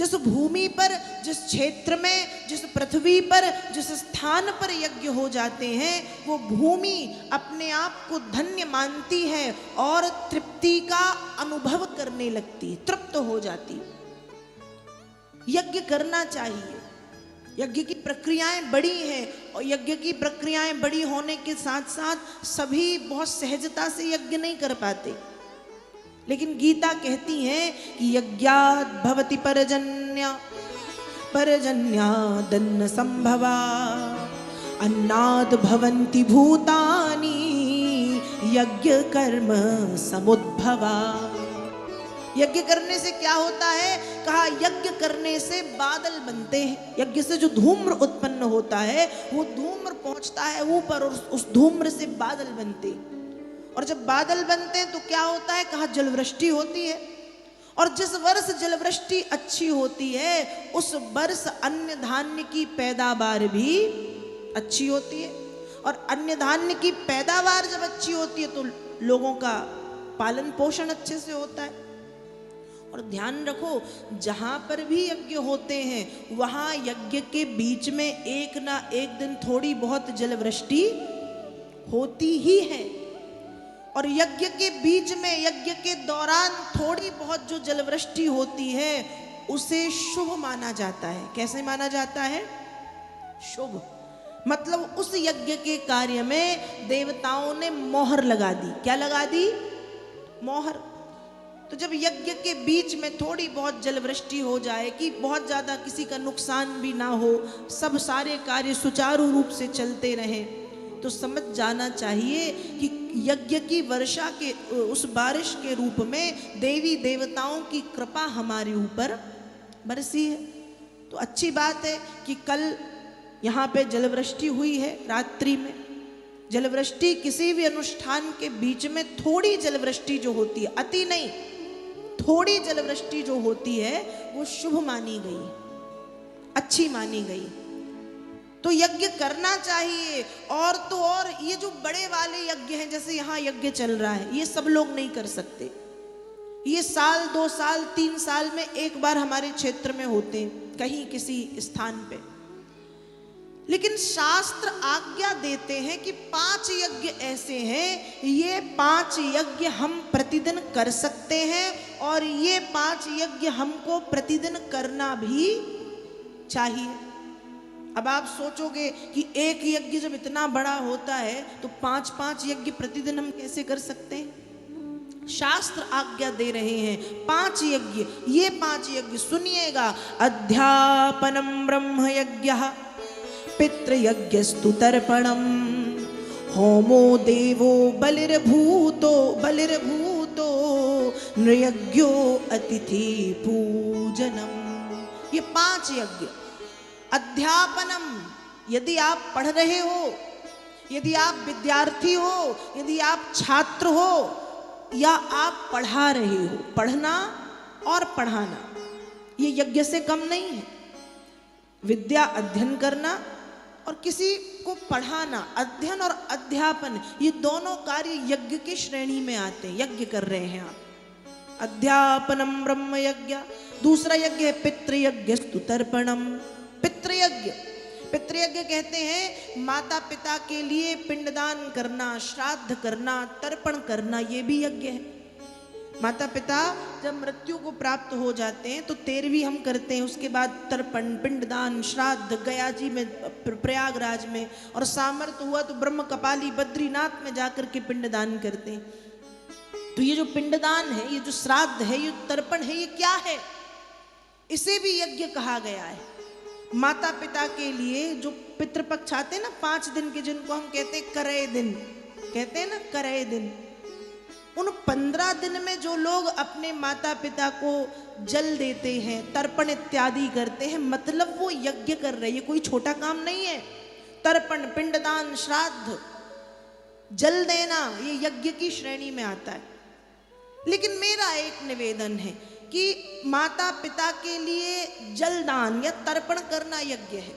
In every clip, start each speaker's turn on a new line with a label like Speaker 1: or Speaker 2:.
Speaker 1: जिस भूमि पर, जिस क्षेत्र में, जिस पृथ्वी पर, जिस स्थान पर यज्ञ हो जाते हैं, वो भूमि अपने आप को धन्य मानती है और तृप्ति का अनुभव करने लगती, तृप्त हो जाती। यज्ञ करना चाहिए। यज्ञ की प्रक्रियाएं बड़ी हैं और यज्ञ की प्रक्रियाएं बड़ी होने के साथ साथ सभी बहुत सहजता से यज्ञ नहीं कर पाते, लेकिन गीता कहती है कि यज्ञात् भवति पर्जन्य, पर्जन्यादन्न संभवा, अन्नाद् भवन्ति भूतानि, यज्ञ कर्म समुद्भवा। यज्ञ करने से क्या होता है? कहा यज्ञ करने से बादल बनते हैं। यज्ञ से जो धूम्र उत्पन्न होता है वो धूम्र पहुंचता है ऊपर और उस धूम्र से बादल बनते हैं। और जब बादल बनते हैं तो क्या होता है? कहा जलवृष्टि होती है। और जिस वर्ष जलवृष्टि अच्छी होती है उस वर्ष अन्न धान्य की पैदावार भी अच्छी होती है। और अन्न धान्य की पैदावार जब अच्छी होती है तो लोगों का पालन पोषण अच्छे से होता है। और ध्यान रखो, जहां पर भी यज्ञ होते हैं वहां यज्ञ के बीच में एक ना एक दिन थोड़ी बहुत जलवृष्टि होती ही है। और यज्ञ के बीच में, यज्ञ के दौरान थोड़ी बहुत जो जलवृष्टि होती है उसे शुभ माना जाता है। कैसे माना जाता है? शुभ। मतलब उस यज्ञ के कार्य में देवताओं ने मोहर लगा दी। क्या लगा दी? मोहर। तो जब यज्ञ के बीच में थोड़ी बहुत जलवृष्टि हो जाए कि बहुत ज़्यादा किसी का नुकसान भी ना हो, सब सारे कार्य सुचारू रूप से चलते रहें, तो समझ जाना चाहिए कि यज्ञ की वर्षा के, उस बारिश के रूप में देवी देवताओं की कृपा हमारे ऊपर बरसी है। तो अच्छी बात है कि कल यहाँ पे जलवृष्टि हुई है रात्रि में। जलवृष्टि किसी भी अनुष्ठान के बीच में थोड़ी जलवृष्टि जो होती है, अति नहीं, थोड़ी जलवृष्टि जो होती है वो शुभ मानी गई, अच्छी मानी गई। तो यज्ञ करना चाहिए। और तो और ये जो बड़े वाले यज्ञ हैं, जैसे यहाँ यज्ञ चल रहा है, ये सब लोग नहीं कर सकते। ये साल 2 साल 3 साल में एक बार हमारे क्षेत्र में होते हैं कहीं किसी स्थान पे। लेकिन शास्त्र आज्ञा देते हैं कि 5 यज्ञ ऐसे हैं, ये 5 यज्ञ हम प्रतिदिन कर सकते हैं और ये 5 यज्ञ हमको प्रतिदिन करना भी चाहिए। अब आप सोचोगे कि एक यज्ञ जब इतना बड़ा होता है तो 5-5 यज्ञ प्रतिदिन हम कैसे कर सकते हैं? शास्त्र आज्ञा दे रहे हैं 5 यज्ञ। ये 5 यज्ञ सुनिएगा। अध्यापनम ब्रह्म यज्ञः, पितृयज्ञस्तु तर्पणम्, होमो देवो बलिर्भूतो नृयज्ञो अतिथि पूजनम। ये 5 यज्ञ। अध्यापनम, यदि आप पढ़ रहे हो, यदि आप विद्यार्थी हो, यदि आप छात्र हो या आप पढ़ा रहे हो, पढ़ना और पढ़ाना ये यज्ञ से कम नहीं है। विद्या अध्ययन करना और किसी को पढ़ाना, अध्ययन और अध्यापन, ये दोनों कार्य यज्ञ की श्रेणी में आते हैं। यज्ञ कर रहे हैं आप। अध्यापनम ब्रह्म यज्ञ। दूसरा यज्ञ है पितृयज्ञस्तु तर्पणम। पितृयज्ञ, पितृयज्ञ कहते हैं माता पिता के लिए पिंडदान करना, श्राद्ध करना, तर्पण करना, ये भी यज्ञ है। माता पिता जब मृत्यु को प्राप्त हो जाते हैं तो 13वीं हम करते हैं, उसके बाद तर्पण, पिंडदान, श्राद्ध गया जी में, प्रयागराज में, और सामर्थ्य हुआ तो ब्रह्म कपाली बद्रीनाथ में जाकर के पिंडदान करते हैं। तो ये जो पिंडदान है, ये जो श्राद्ध है, ये तर्पण है, ये क्या है? इसे भी यज्ञ कहा गया है। माता पिता के लिए जो पितृपक्ष आते हैं ना 5 दिन के, जिनको हम कहते हैं करय दिन, कहते हैं ना करय दिन, उन 15 दिन में जो लोग अपने माता पिता को जल देते हैं, तर्पण इत्यादि करते हैं, मतलब वो यज्ञ कर रहे हैं। ये कोई छोटा काम नहीं है। तर्पण, पिंडदान, श्राद्ध, जल देना, ये यज्ञ की श्रेणी में आता है। लेकिन मेरा एक निवेदन है कि माता पिता के लिए जलदान या तर्पण करना यज्ञ है।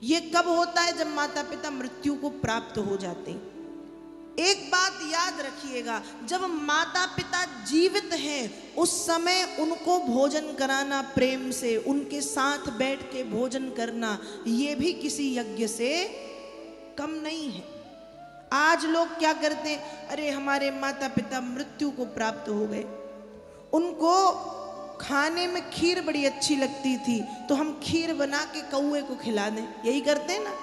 Speaker 1: ये कब होता है? जब माता पिता मृत्यु को प्राप्त हो जाते हैं। एक बात याद रखिएगा, जब माता पिता जीवित हैं उस समय उनको भोजन कराना प्रेम से, उनके साथ बैठ के भोजन करना, ये भी किसी यज्ञ से कम नहीं है। आज लोग क्या करते हैं, अरे हमारे माता पिता मृत्यु को प्राप्त हो गए, उनको खाने में खीर बड़ी अच्छी लगती थी तो हम खीर बना के कौए को खिला दें, यही करते हैं ना।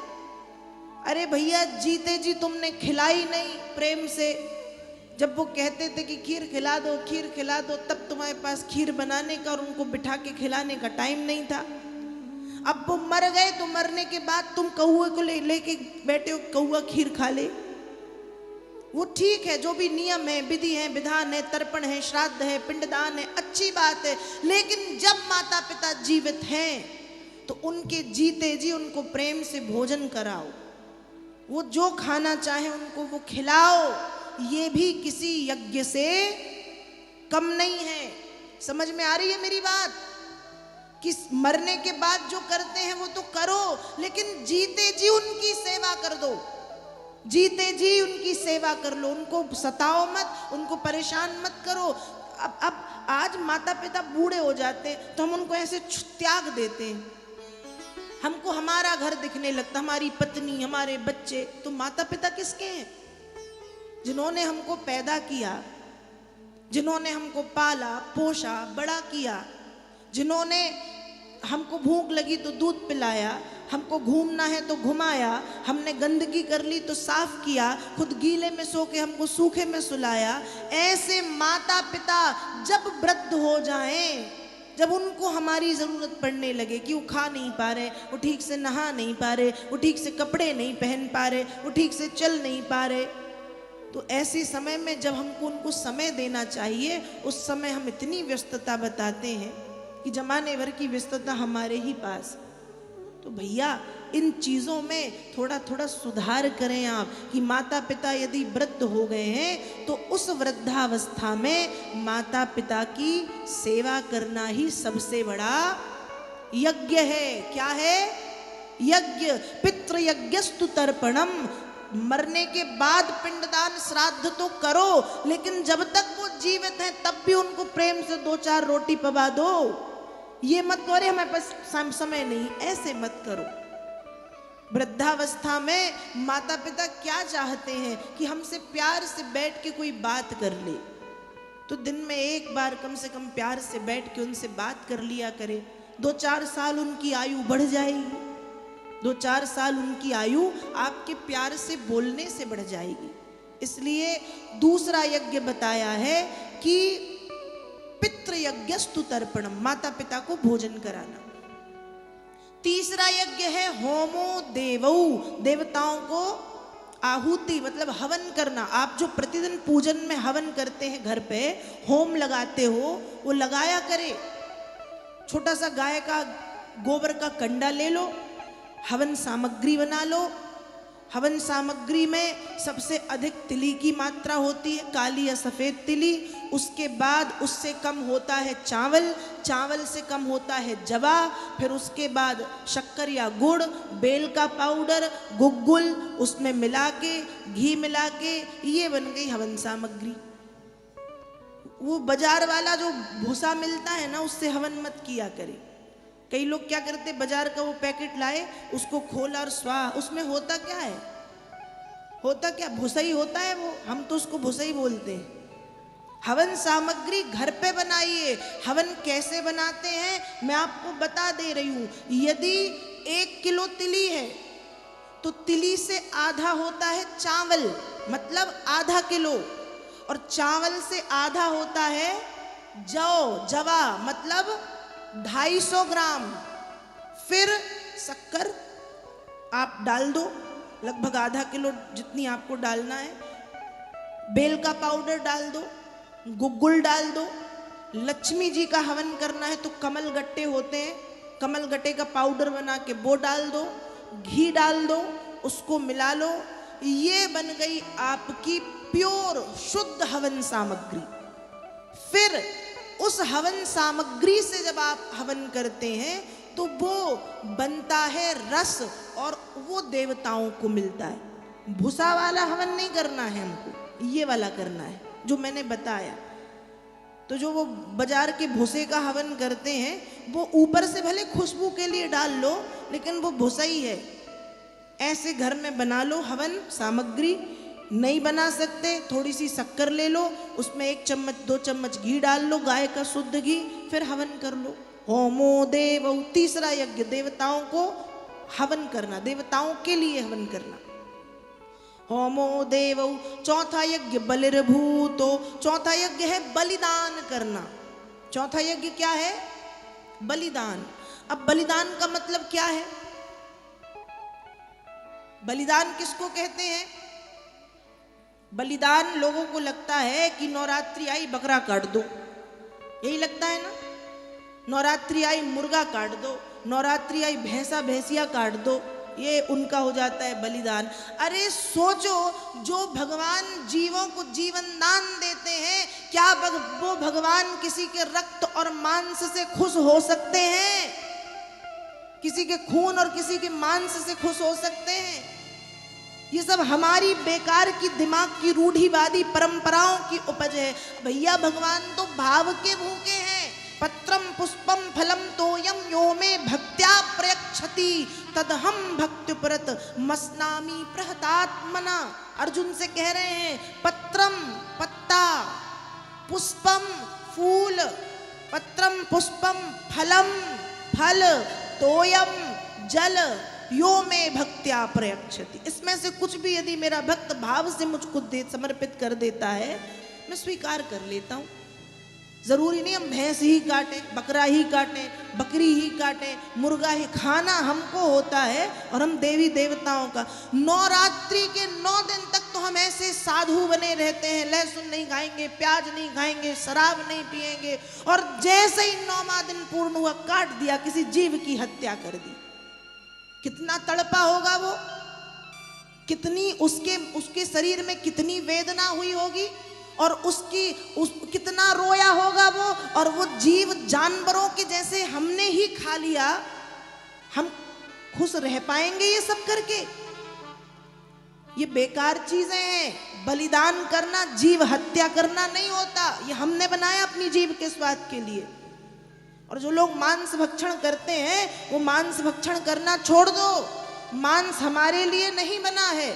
Speaker 1: अरे भैया जीते जी तुमने खिलाई नहीं प्रेम से, जब वो कहते थे कि खीर खिला दो खीर खिला दो, तब तुम्हारे पास खीर बनाने का और उनको बिठा के खिलाने का टाइम नहीं था। अब वो मर गए तो मरने के बाद तुम कौए को लेके बैठे हो, कौआ खीर खा ले। वो ठीक है, जो भी नियम है, विधि है, विधान है, तर्पण है, श्राद्ध है, पिंडदान है, अच्छी बात है, लेकिन जब माता पिता जीवित हैं तो उनके जीते जी उनको प्रेम से भोजन कराओ, वो जो खाना चाहे उनको वो खिलाओ, ये भी किसी यज्ञ से कम नहीं है। समझ में आ रही है मेरी बात? कि मरने के बाद जो करते हैं वो तो करो, लेकिन जीते जी उनकी सेवा कर दो, जीते जी उनकी सेवा कर लो, उनको सताओ मत, उनको परेशान मत करो। अब आज माता पिता बूढ़े हो जाते हैं तो हम उनको ऐसे त्याग देते हैं, हमको हमारा घर दिखने लगता, हमारी पत्नी, हमारे बच्चे। तो माता पिता किसके हैं? जिन्होंने हमको पैदा किया, जिन्होंने हमको पाला पोषा बड़ा किया, जिन्होंने हमको भूख लगी तो दूध पिलाया, हमको घूमना है तो घुमाया, हमने गंदगी कर ली तो साफ किया, खुद गीले में सो के हमको सूखे में सुलाया। ऐसे माता पिता जब वृद्ध हो जाएं, जब उनको हमारी ज़रूरत पड़ने लगे कि वो खा नहीं पा रहे, वो ठीक से नहा नहीं पा रहे, वो ठीक से कपड़े नहीं पहन पा रहे, वो ठीक से चल नहीं पा रहे, तो ऐसे समय में जब हमको उनको समय देना चाहिए, उस समय हम इतनी व्यस्तता बताते हैं कि जमाने भर की व्यस्तता हमारे ही पास। तो भैया इन चीज़ों में थोड़ा थोड़ा सुधार करें आप, कि माता पिता यदि वृद्ध हो गए हैं तो उस वृद्धावस्था में माता पिता की सेवा करना ही सबसे बड़ा यज्ञ है। क्या है? यज्ञ। पितृयज्ञस्तु तर्पणम। मरने के बाद पिंडदान श्राद्ध तो करो, लेकिन जब तक वो जीवित हैं तब भी उनको प्रेम से 2-4 रोटी पवा दो। ये मत करो अरे हमारे पास समय नहीं, ऐसे मत करो। वृद्धावस्था में माता पिता क्या चाहते हैं कि हमसे प्यार से बैठ के कोई बात कर ले, तो दिन में एक बार कम से कम प्यार से बैठ के उनसे बात कर लिया करे। 2-4 साल उनकी आयु बढ़ जाएगी, 2-4 साल उनकी आयु आपके प्यार से बोलने से बढ़ जाएगी। इसलिए दूसरा यज्ञ बताया है कि पितृयज्ञस्तु तर्पणम, माता पिता को भोजन कराना। तीसरा यज्ञ है होमो देवौ, देवताओं को आहुति मतलब हवन करना। आप जो प्रतिदिन पूजन में हवन करते हैं, घर पे होम लगाते हो, वो लगाया करे। छोटा सा गाय का गोबर का कंडा ले लो, हवन सामग्री बना लो। हवन सामग्री में सबसे अधिक तिली की मात्रा होती है, काली या सफ़ेद तिली। उसके बाद उससे कम होता है चावल, चावल से कम होता है जवा, फिर उसके बाद शक्कर या गुड़, बेल का पाउडर, गुग्गुल उसमें मिला के, घी मिला के, ये बन गई हवन सामग्री। वो बाजार वाला जो भूसा मिलता है ना, उससे हवन मत किया करे। कई लोग क्या करते, बाजार का वो पैकेट लाए, उसको खोला और स्वाह, उसमें होता क्या है? होता क्या? भूसा ही होता है वो, हम तो उसको भूसा ही बोलते हैं। हवन सामग्री घर पे बनाइए। हवन कैसे बनाते हैं मैं आपको बता दे रही हूँ। यदि 1 किलो तिली है तो तिली से आधा होता है चावल, मतलब आधा किलो, और चावल से आधा होता है जौ, जवा, मतलब 250 ग्राम। फिर शक्कर आप डाल दो, लगभग आधा किलो जितनी आपको डालना है। बेल का पाउडर डाल दो, गुग्गुल डाल दो। लक्ष्मी जी का हवन करना है तो कमल गट्टे होते हैं, कमल गट्टे का पाउडर बना के वो डाल दो, घी डाल दो, उसको मिला लो। ये बन गई आपकी प्योर शुद्ध हवन सामग्री। फिर उस हवन सामग्री से जब आप हवन करते हैं तो वो बनता है रस, और वो देवताओं को मिलता है। भूसा वाला हवन नहीं करना है हमको, ये वाला करना है जो मैंने बताया। तो जो वो बाजार के भूसे का हवन करते हैं वो ऊपर से भले खुशबू के लिए डाल लो, लेकिन वो भूसा ही है। ऐसे घर में बना लो हवन सामग्री। नहीं बना सकते, थोड़ी सी शक्कर ले लो, उसमें 1 चम्मच 2 चम्मच घी डाल लो, गाय का शुद्ध घी, फिर हवन कर लो। होमो देव, तीसरा यज्ञ देवताओं को हवन करना, देवताओं के लिए हवन करना। होमो देव, चौथा यज्ञ बलिर्भूतो, चौथा यज्ञ है बलिदान करना। चौथा यज्ञ क्या है? बलिदान। अब बलिदान का मतलब क्या है? बलिदान किसको कहते हैं? बलिदान लोगों को लगता है कि नवरात्रि आई बकरा काट दो, यही लगता है ना। नवरात्रि आई मुर्गा काट दो, नवरात्रि आई भैंसा भैंसिया काट दो, ये उनका हो जाता है बलिदान। अरे सोचो, जो भगवान जीवों को जीवन दान देते हैं, क्या वो भगवान किसी के रक्त और मांस से खुश हो सकते हैं? किसी के खून और किसी के मांस से खुश हो सकते हैं? ये सब हमारी बेकार की दिमाग की रूढ़िवादी परंपराओं की उपज है। भैया भगवान तो भाव के भूखे हैं। पत्रम पुष्पम फलम तोयम यो में भक्त्या प्रयक्षति तदहम भक्त्युपरत मस्नामी प्रहतात्मना। अर्जुन से कह रहे हैं, पत्रम पत्ता, पुष्पम फूल, पत्रम पुष्पम फलम फल, तोयम जल, यो में भक्त्या प्रयक्षति। इसमें से कुछ भी यदि मेरा भक्त भाव से मुझको समर्पित कर देता है, मैं स्वीकार कर लेता हूं। जरूरी नहीं हम भैंस ही काटें, बकरा ही काटें, बकरी ही काटें, मुर्गा ही, खाना हमको होता है और हम देवी देवताओं का। नवरात्रि के 9 दिन तक तो हम ऐसे साधु बने रहते हैं, लहसुन नहीं खाएंगे, प्याज नहीं खाएंगे, शराब नहीं पिएंगे, और जैसे ही 9वां दिन पूर्ण हुआ काट दिया, किसी जीव की हत्या कर दी। कितना तड़पा होगा वो, कितनी उसके शरीर में कितनी वेदना हुई होगी, और कितना रोया होगा वो। और वो जीव जानवरों के जैसे हमने ही खा लिया, हम खुश रह पाएंगे ये सब करके? ये बेकार चीजें हैं। बलिदान करना जीव हत्या करना नहीं होता, ये हमने बनाया अपनी जीव के स्वाद के लिए। और जो लोग मांस भक्षण करते हैं, वो मांस भक्षण करना छोड़ दो। मांस हमारे लिए नहीं बना है,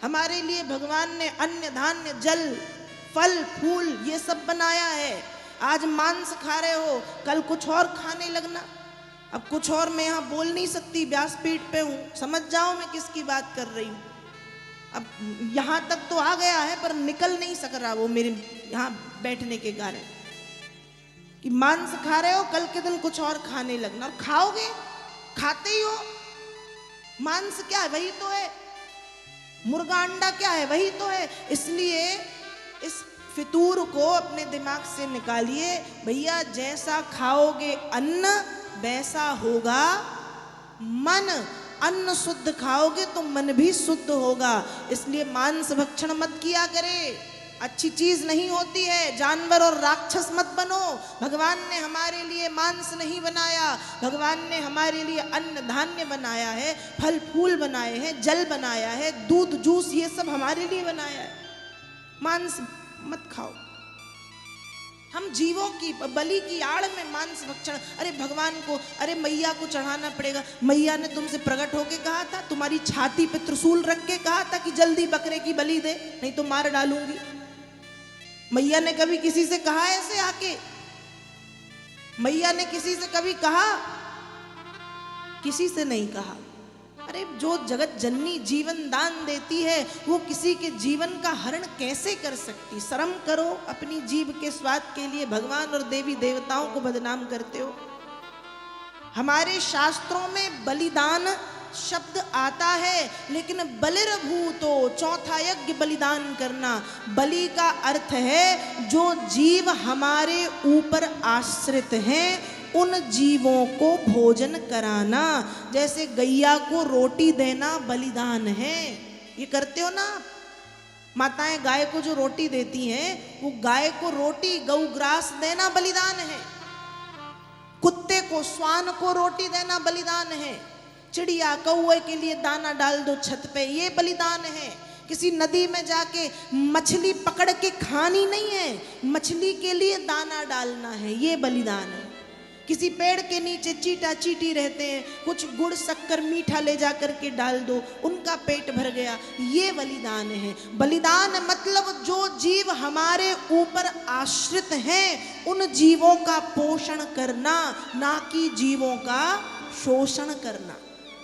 Speaker 1: हमारे लिए भगवान ने अन्न धान्य जल फल फूल ये सब बनाया है। आज मांस खा रहे हो, कल कुछ और खाने लगना। अब कुछ और मैं यहाँ बोल नहीं सकती, व्यासपीठ पे हूँ, समझ जाओ मैं किसकी बात कर रही हूँ। अब यहाँ तक तो आ गया है, पर निकल नहीं सक रहा वो मेरे यहाँ बैठने के कारण, कि मांस खा रहे हो, कल के दिन कुछ और खाने लगना। और खाओगे, खाते ही हो। मांस क्या है? वही तो है। मुर्गा अंडा क्या है? वही तो है। इसलिए इस फितूर को अपने दिमाग से निकालिए। भैया जैसा खाओगे अन्न वैसा होगा मन। अन्न शुद्ध खाओगे तो मन भी शुद्ध होगा। इसलिए मांस भक्षण मत किया करे, अच्छी चीज नहीं होती है। जानवर और राक्षस मत बनो। भगवान ने हमारे लिए मांस नहीं बनाया, भगवान ने हमारे लिए अन्न धान्य बनाया है, फल फूल बनाए हैं, जल बनाया है, दूध जूस ये सब हमारे लिए बनाया है। मांस मत खाओ। हम जीवों की बलि की आड़ में मांस भक्षण। अरे भगवान को, अरे मैया को चढ़ाना पड़ेगा। मैया ने तुमसे प्रकट होके कहा था, तुम्हारी छाती पे त्रिशूल रख के कहा था कि जल्दी बकरे की बलि दे, नहीं तो मार डालूंगी। मैया ने कभी किसी से कहा ऐसे आके? मैया ने किसी से कभी कहा? किसी से नहीं कहा। अरे जो जगत जननी जीवन दान देती है, वो किसी के जीवन का हरण कैसे कर सकती? शर्म करो। अपनी जीव के स्वाद के लिए भगवान और देवी देवताओं को बदनाम करते हो। हमारे शास्त्रों में बलिदान शब्द आता है, लेकिन बलिर्भूतो, चौथा यज्ञ बलिदान करना। बलि का अर्थ है जो जीव हमारे ऊपर आश्रित हैं उन जीवों को भोजन कराना। जैसे गैया को रोटी देना बलिदान है। ये करते हो ना आप? माताएं गाय को जो रोटी देती हैं, वो गाय को रोटी गौग्रास देना बलिदान है। कुत्ते को, श्वान को रोटी देना बलिदान है। चिड़िया कौवे के लिए दाना डाल दो छत पे, ये बलिदान है। किसी नदी में जाके मछली पकड़ के खानी नहीं है, मछली के लिए दाना डालना है, ये बलिदान है। किसी पेड़ के नीचे चीटा चीटी रहते हैं, कुछ गुड़ शक्कर मीठा ले जा करके डाल दो, उनका पेट भर गया, ये बलिदान है। बलिदान मतलब जो जीव हमारे ऊपर आश्रित हैं उन जीवों का पोषण करना, ना कि जीवों का शोषण करना,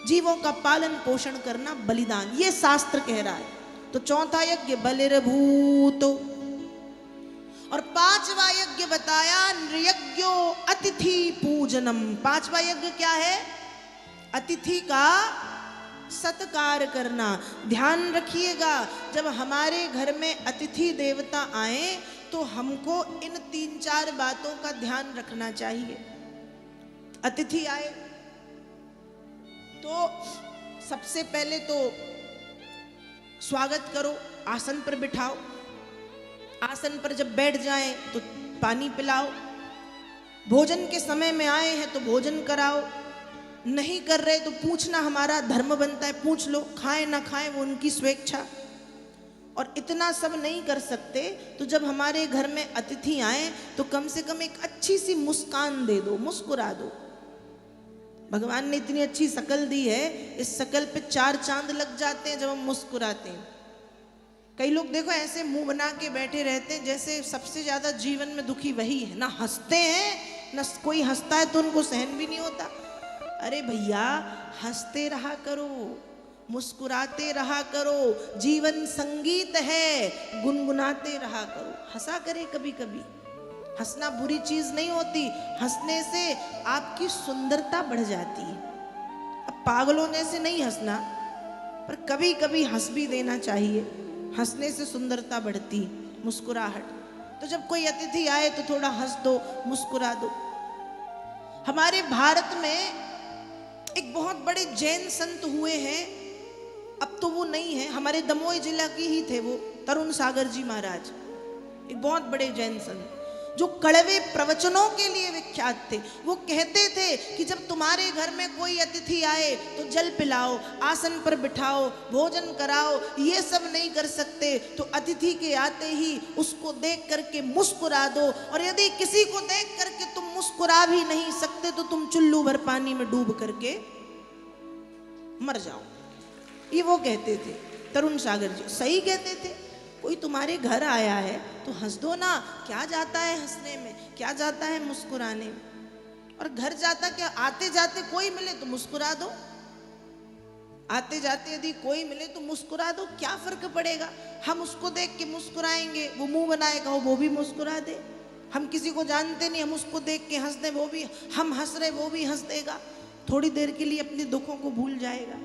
Speaker 1: जीवों का पालन पोषण करना बलिदान, ये शास्त्र कह रहा है। तो चौथा यज्ञ बलिर्भूतो, और पांचवा यज्ञ बताया नृयज्ञो अतिथि पूजनम। पांचवा यज्ञ क्या है? अतिथि का सत्कार करना। ध्यान रखिएगा, जब हमारे घर में अतिथि देवता आए तो हमको इन 3-4 बातों का ध्यान रखना चाहिए। अतिथि आए तो सबसे पहले तो स्वागत करो, आसन पर बिठाओ, आसन पर जब बैठ जाएं तो पानी पिलाओ, भोजन के समय में आए हैं तो भोजन कराओ, नहीं कर रहे तो पूछना हमारा धर्म बनता है, पूछ लो, खाएं ना खाएं वो उनकी स्वेच्छा। और इतना सब नहीं कर सकते तो जब हमारे घर में अतिथि आए तो कम से कम एक अच्छी सी मुस्कान दे दो, मुस्कुरा दो। भगवान ने इतनी अच्छी शकल दी है, इस शकल पे 4 चांद लग जाते हैं जब हम मुस्कुराते हैं। कई लोग देखो ऐसे मुंह बना के बैठे रहते हैं जैसे सबसे ज्यादा जीवन में दुखी वही है, ना हंसते हैं, ना कोई हंसता है तो उनको सहन भी नहीं होता। अरे भैया हंसते रहा करो, मुस्कुराते रहा करो, जीवन संगीत है, गुनगुनाते रहा करो, हंसा करे कभी कभी। हंसना बुरी चीज नहीं होती, हंसने से आपकी सुंदरता बढ़ जाती है। अब पागलों जैसे नहीं हंसना, पर कभी कभी हंस भी देना चाहिए, हंसने से सुंदरता बढ़ती, मुस्कुराहट। तो जब कोई अतिथि आए तो थोड़ा हंस दो, मुस्कुरा दो। हमारे भारत में एक बहुत बड़े जैन संत हुए हैं, अब तो वो नहीं है, हमारे दमोह जिला के ही थे वो, तरुण सागर जी महाराज, एक बहुत बड़े जैन संत जो कड़वे प्रवचनों के लिए विख्यात थे। वो कहते थे कि जब तुम्हारे घर में कोई अतिथि आए तो जल पिलाओ, आसन पर बिठाओ, भोजन कराओ, ये सब नहीं कर सकते तो अतिथि के आते ही उसको देख करके मुस्कुरा दो, और यदि किसी को देख करके तुम मुस्कुरा भी नहीं सकते तो तुम चुल्लू भर पानी में डूब करके मर जाओ। ये वो कहते थे तरुण सागर जी, सही कहते थे। कोई तुम्हारे घर आया है तो हंस दो ना, क्या जाता है हंसने में, क्या जाता है मुस्कुराने में। और घर जाता क्या, आते जाते कोई मिले तो मुस्कुरा दो, आते जाते यदि कोई मिले तो मुस्कुरा दो, क्या फर्क पड़ेगा। हम उसको देख के मुस्कुराएंगे, वो मुंह बनाएगा वो भी मुस्कुरा दे। हम किसी को जानते नहीं, हम उसको देख के हंस दे, वो भी, हम हंस रहे वो भी हंस देगा, थोड़ी देर के लिए अपने दुखों को भूल जाएगा।